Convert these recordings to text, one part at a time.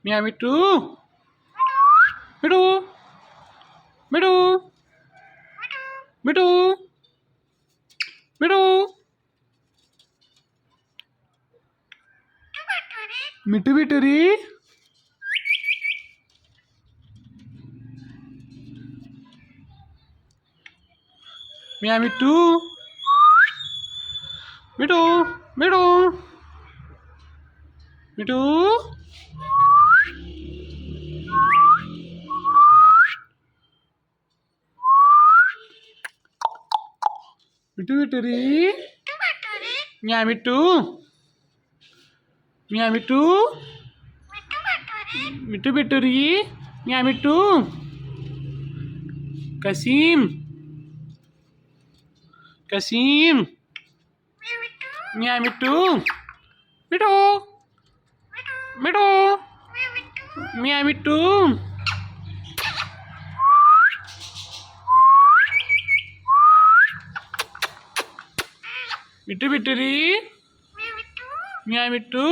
Meow me too. Me too. Me too. Me too. Me too. మిట్టు బిట్టురి మియా మిట్టు మిటు మిటు మిటు మిట్టు బిట్టురి మియా మిట్టు మియా మిట్టు మిట్టు బిట్టురి మియా మిట్టు కసీం కసీం మియా మిట్టు మిటు మిటు మియా మిట్టు మిట్టు బిట్టురి మియా మిట్టు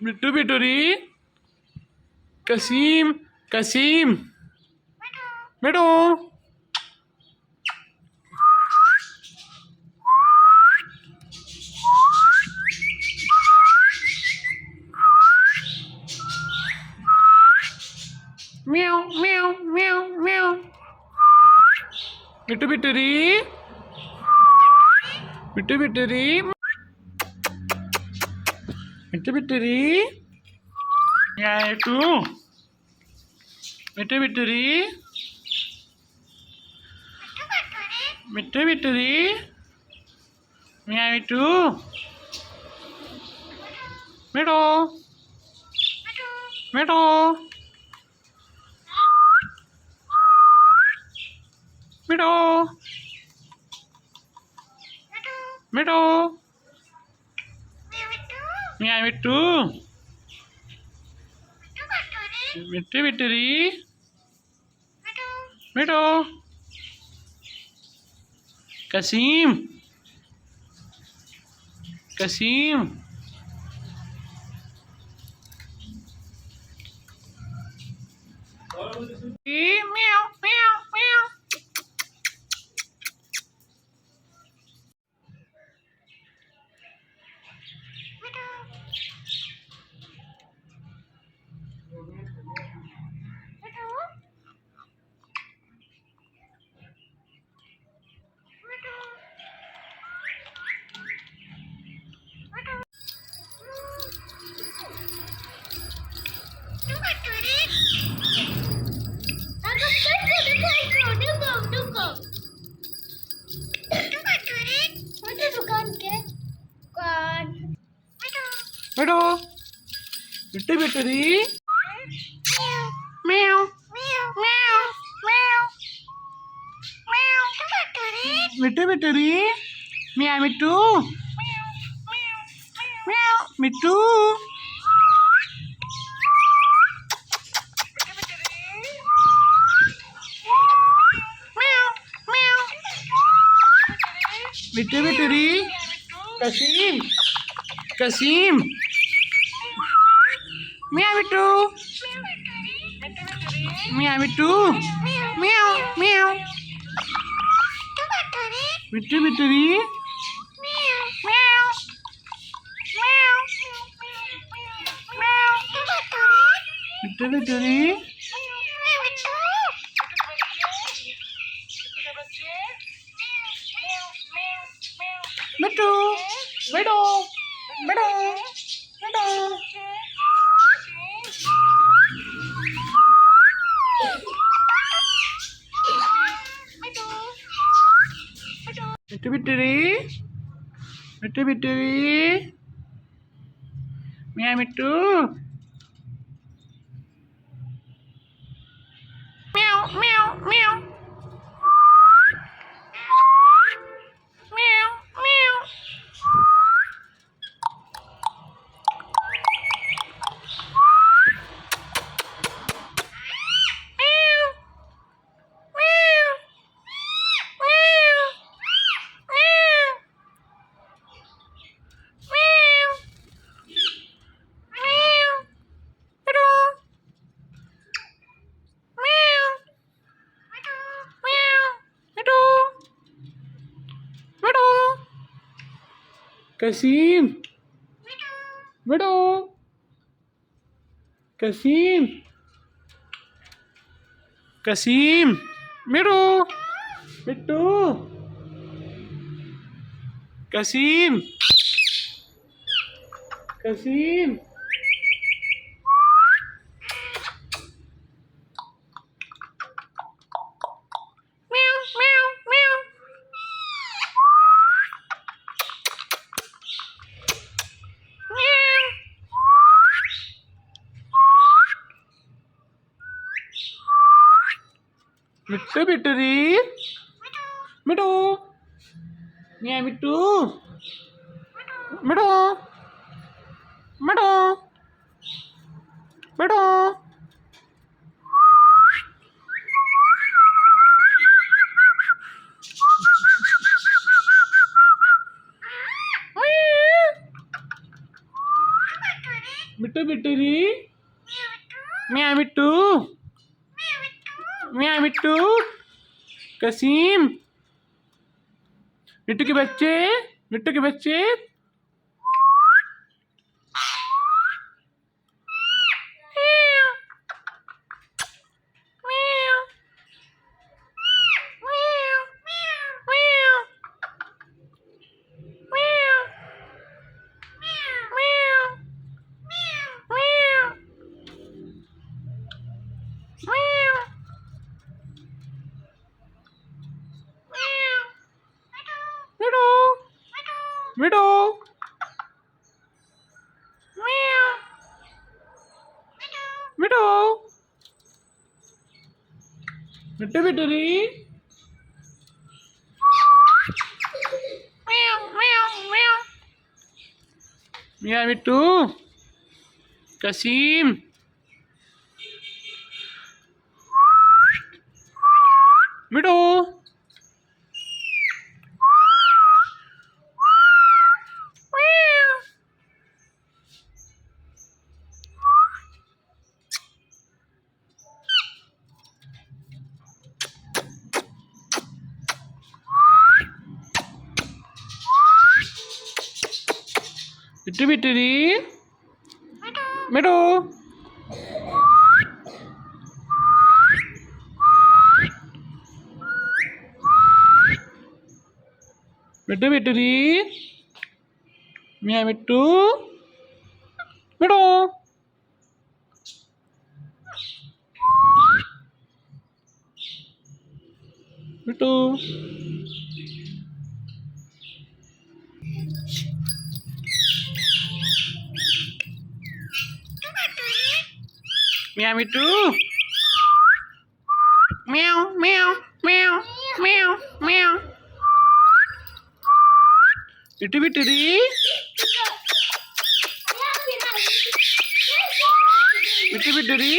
మిట్టు బిట్టురి కసీం కసీం మిటు meow meow meow meow మిట్టు బిట్టురి మిట్టు బిట్టురి మిట్టు బిట్టురి మియాటు మిట్టు బిట్టురి మిట్టు బిట్టురి మియాటు మిటో మిటో మిటో మిటో మియా మిట్టు మిట్టు బిట్టురి మిటో కసీం కసీం meow meow meow మిటు మిట్టు బిట్టురి meow meow meow మిట్టు బిట్టురి మియా మిట్టు మిట్టు మిట్టు బిట్టురి కసీం కసీం మియా మిట్టు మియా మిట్టు మియావ్ మియావ్ మిట్టు బిట్టురి మిట్టు బిట్టురి మిట్టు మిడు మిడు మిడు మిట్టు బిట్టురి మిట్టు బిట్టురి మియా మిట్టు meow meow meow meow meow meow कसीम बेटो कसीम कसीम बेटो बिट्टू कसीम कसीम म्याऊ म्याऊ म्याऊ म्याऊ मिट्टू बिट्टूरी मिट्टू मियाँ मिट्टू मिट्टू मिट्टू मिट्टू मिट्टू बिट्टूरी मियाँ मिट्टू मियाँ मिट्टू कसीम मिट्टू के बच्चे मिट्टू के बच्चे मिट्टू मिट्टू मिट्टू बिट्टूरी मियाँ मिट्टू कसीम मिट्टू मिट्टू बिट्टूरी मिट्टू मिट्टू बिट्टूरी मियाँ मिट्टू मिट्टू मिट्टू मियाँ मिट्टू म्याऊ म्याऊ म्याऊ म्याऊ म्याऊ मिट्टू बिट्टूरी मिट्टू बिट्टूरी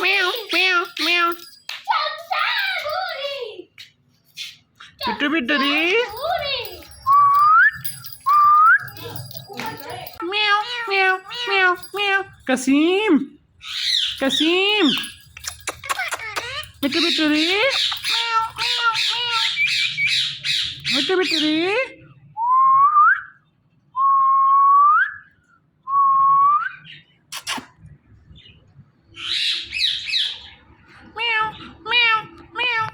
म्याऊ म्याऊ म्याऊ मिट्टू बिट्टूरी म्याऊ म्याऊ म्याऊ म्याऊ कसीम कसीम मिट्टू बिट्टूरी मिट्टू बिट्टूरी म्याऊ म्याऊ म्याऊ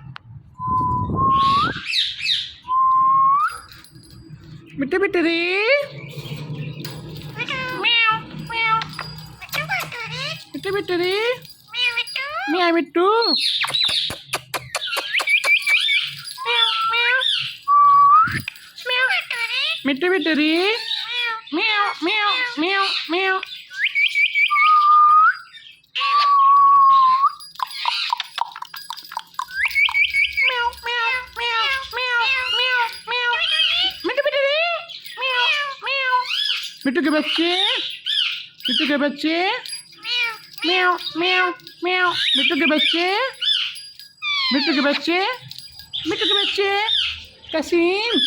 मिट्टू बिट्टूरी मिट्टू बिट्टूरी मियाँ मिट्टू मिट्टू बिट्टूरी म्याऊ म्याऊ म्याऊ म्याऊ मिट्टू के बच्चे मिट्टू के बच्चे म्याऊ म्याऊ म्याऊ मिट्टू के बच्चे मिट्टू के बच्चे मिट्टू के बच्चे कसीम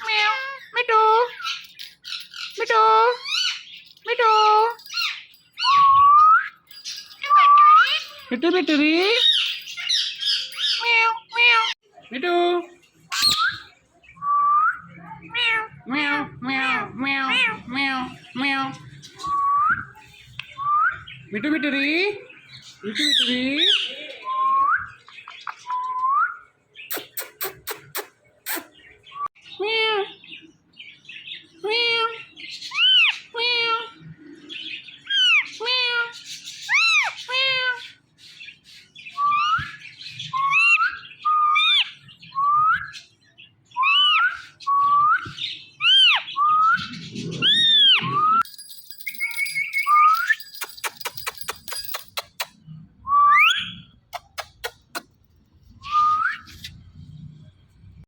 म्याऊ मिट्टू मिट्टू मिट्टू मिट्टू बिट्टूरी म्याऊ Mitu. Meow, meow, meow, meow, meow. Mitu, mituri. Mitu, mituri.